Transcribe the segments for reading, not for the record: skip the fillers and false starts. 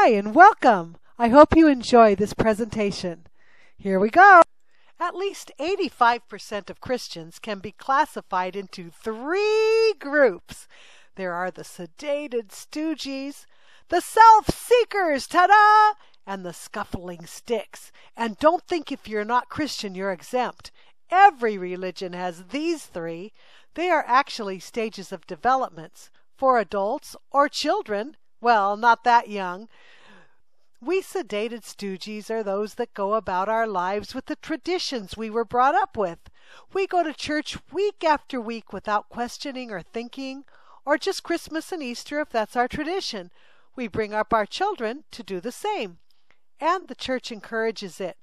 Hi and welcome. I hope you enjoy this presentation. Here we go. At least 85% of Christians can be classified into three groups. There are the sedated stooges, the self-seekers, ta-da, and the scuffling sticks. And don't think if you're not Christian you're exempt. Every religion has these three. They are actually stages of developments for adults or children. Well, not that young. We sedated stooges are those that go about our lives with the traditions we were brought up with. We go to church week after week without questioning or thinking, or just Christmas and Easter if that's our tradition. We bring up our children to do the same, and the church encourages it.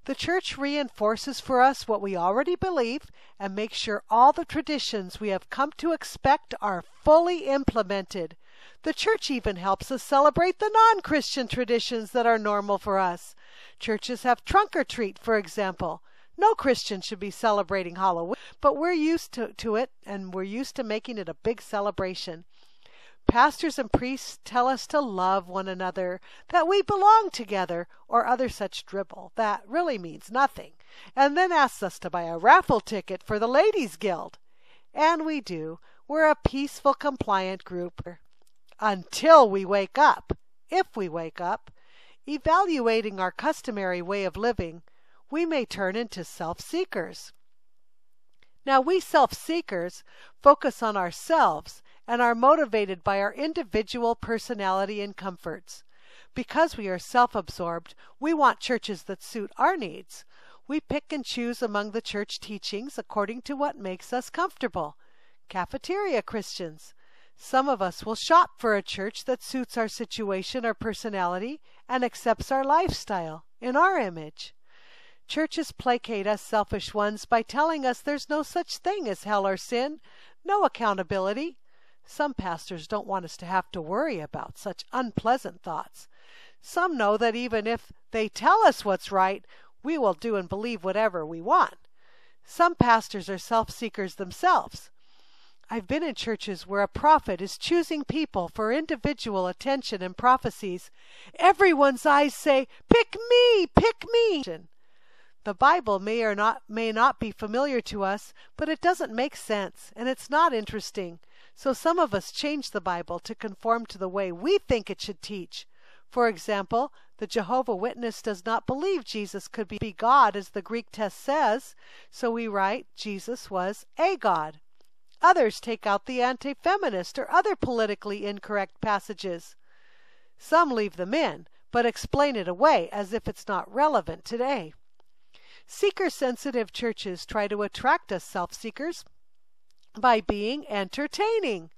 The church reinforces for us what we already believe and makes sure all the traditions we have come to expect are fully implemented. The church even helps us celebrate the non-Christian traditions that are normal for us. Churches have trunk or treat, for example. No Christian should be celebrating Halloween, but we're used to it, and we're used to making it a big celebration. Pastors and priests tell us to love one another, that we belong together, or other such dribble that really means nothing, and then asks us to buy a raffle ticket for the Ladies' Guild. And we do. We're a peaceful, compliant group. Until we wake up, if we wake up, evaluating our customary way of living, we may turn into self-seekers. Now, we self-seekers focus on ourselves and are motivated by our individual personality and comforts. Because we are self-absorbed, we want churches that suit our needs. We pick and choose among the church teachings according to what makes us comfortable. Cafeteria Christians. Some of us will shop for a church that suits our situation or personality and accepts our lifestyle in our image. Churches placate us selfish ones by telling us there's no such thing as hell or sin, no accountability. Some pastors don't want us to have to worry about such unpleasant thoughts. Some know that even if they tell us what's right, we will do and believe whatever we want. Some pastors are self-seekers themselves. I've been in churches where a prophet is choosing people for individual attention and prophecies. Everyone's eyes say, "Pick me, pick me." The Bible may not be familiar to us, but it doesn't make sense, and it's not interesting. So some of us change the Bible to conform to the way we think it should teach. For example, the Jehovah's Witness does not believe Jesus could be God as the Greek text says, so we write Jesus was a God. Others take out the anti-feminist or other politically incorrect passages. Some leave them in, but explain it away as if it's not relevant today. Seeker-sensitive churches try to attract us self-seekers by being entertaining.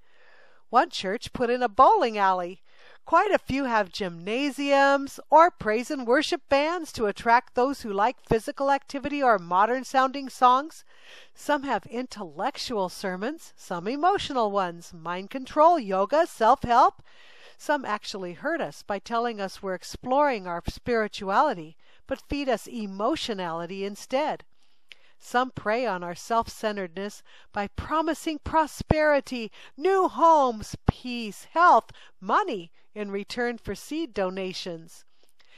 One church put in a bowling alley. Quite a few have gymnasiums or praise and worship bands to attract those who like physical activity or modern-sounding songs. Some have intellectual sermons, some emotional ones, mind control, yoga, self-help. Some actually hurt us by telling us we're exploring our spirituality, but feed us emotionality instead. Some prey on our self-centeredness by promising prosperity, new homes, peace, health, money in return for seed donations.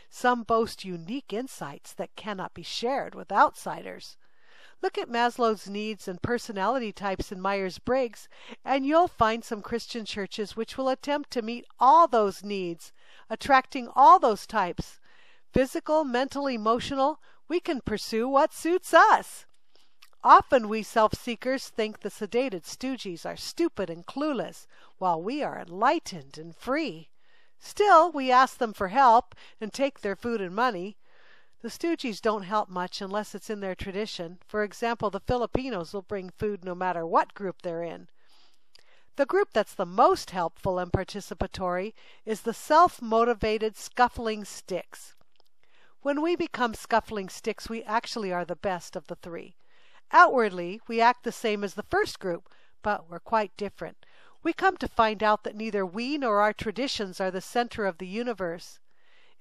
Some boast unique insights that cannot be shared with outsiders. Look at Maslow's needs and personality types in Myers-Briggs, and you'll find some Christian churches which will attempt to meet all those needs, attracting all those types. Physical, mental, emotional, we can pursue what suits us. Often we self-seekers think the sedated stooges are stupid and clueless, while we are enlightened and free. Still, we ask them for help and take their food and money. The stooges don't help much unless it's in their tradition. For example, the Filipinos will bring food no matter what group they're in. The group that's the most helpful and participatory is the self-motivated scuffling sticks. When we become scuffling sticks, we actually are the best of the three. Outwardly, we act the same as the first group, but we're quite different. We come to find out that neither we nor our traditions are the center of the universe.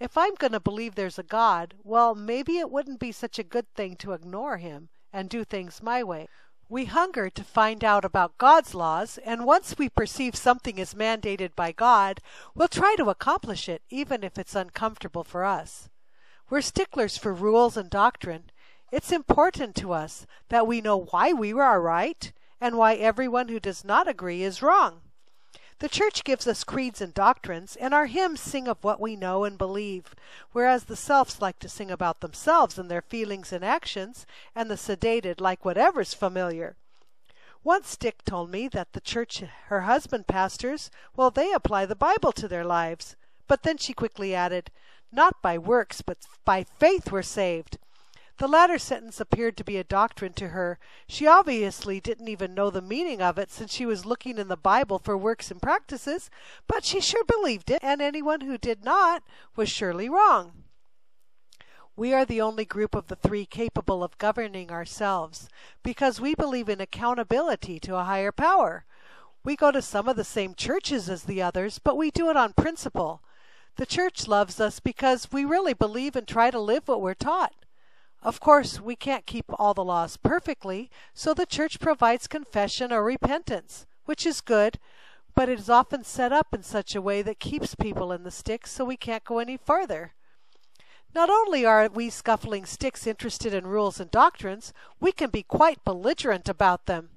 If I'm going to believe there's a God, well, maybe it wouldn't be such a good thing to ignore him and do things my way. We hunger to find out about God's laws, and once we perceive something is mandated by God, we'll try to accomplish it, even if it's uncomfortable for us. We're sticklers for rules and doctrine. It's important to us that we know why we are right and why everyone who does not agree is wrong. The church gives us creeds and doctrines, and our hymns sing of what we know and believe, whereas the selfs like to sing about themselves and their feelings and actions, and the sedated like whatever's familiar. Once Stick told me that the church her husband pastors, well, they apply the Bible to their lives. But then she quickly added, not by works, but by faith we're saved. The latter sentence appeared to be a doctrine to her. She obviously didn't even know the meaning of it, since she was looking in the Bible for works and practices, but she sure believed it, and anyone who did not was surely wrong. We are the only group of the three capable of governing ourselves, because we believe in accountability to a higher power. We go to some of the same churches as the others, but we do it on principle. The church loves us because we really believe and try to live what we're taught. Of course, we can't keep all the laws perfectly, so the church provides confession or repentance, which is good, but it is often set up in such a way that keeps people in the sticks so we can't go any farther. Not only are we scuffling sticks interested in rules and doctrines, we can be quite belligerent about them.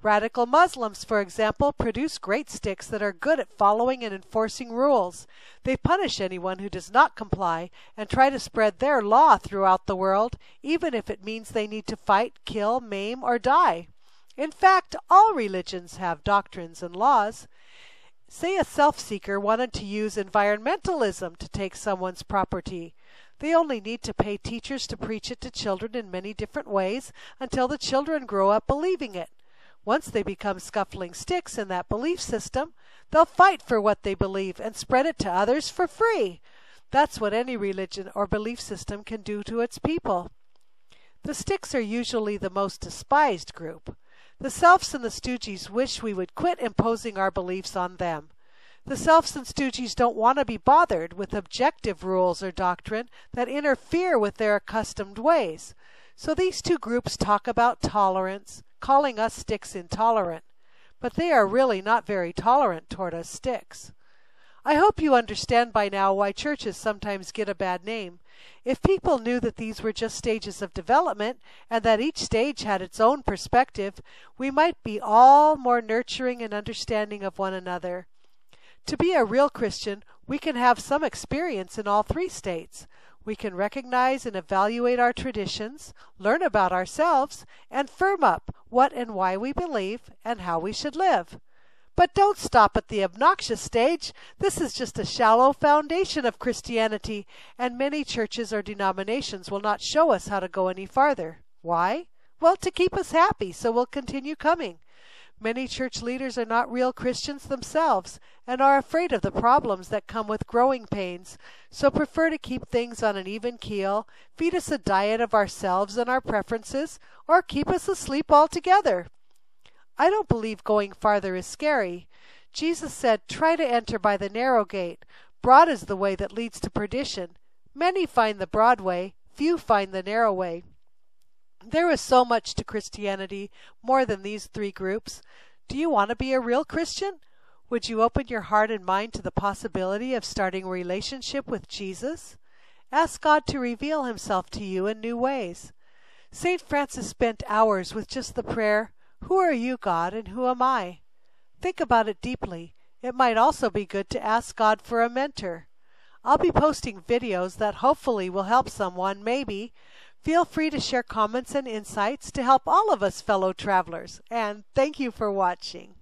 Radical Muslims, for example, produce great sticks that are good at following and enforcing rules. They punish anyone who does not comply and try to spread their law throughout the world, even if it means they need to fight, kill, maim, or die. In fact, all religions have doctrines and laws. Say a self-seeker wanted to use environmentalism to take someone's property. They only need to pay teachers to preach it to children in many different ways until the children grow up believing it. Once they become scuffling sticks in that belief system, they'll fight for what they believe and spread it to others for free. That's what any religion or belief system can do to its people. The sticks are usually the most despised group. The selfs and the stooges wish we would quit imposing our beliefs on them. The selfs and stooges don't want to be bothered with objective rules or doctrine that interfere with their accustomed ways. So these two groups talk about tolerance, calling us sticks intolerant, but they are really not very tolerant toward us sticks. I hope you understand by now why churches sometimes get a bad name. If people knew that these were just stages of development and that each stage had its own perspective, we might be all more nurturing and understanding of one another. To be a real Christian, we can have some experience in all three states. We can recognize and evaluate our traditions, learn about ourselves, and firm up what and why we believe and how we should live. But don't stop at the obnoxious stage. This is just a shallow foundation of Christianity, and many churches or denominations will not show us how to go any farther. Why? Well, to keep us happy, so we'll continue coming. Many church leaders are not real Christians themselves and are afraid of the problems that come with growing pains, so prefer to keep things on an even keel, feed us a diet of ourselves and our preferences, or keep us asleep altogether. I don't believe going farther is scary. Jesus said, "Try to enter by the narrow gate. Broad is the way that leads to perdition. Many find the broad way, few find the narrow way." There is so much to Christianity, more than these three groups. Do you want to be a real Christian? Would you open your heart and mind to the possibility of starting a relationship with Jesus? Ask God to reveal himself to you in new ways. St. Francis spent hours with just the prayer, "Who are you, God, and who am I?" Think about it deeply. It might also be good to ask God for a mentor. I'll be posting videos that hopefully will help someone, maybe. Feel free to share comments and insights to help all of us fellow travelers. And thank you for watching.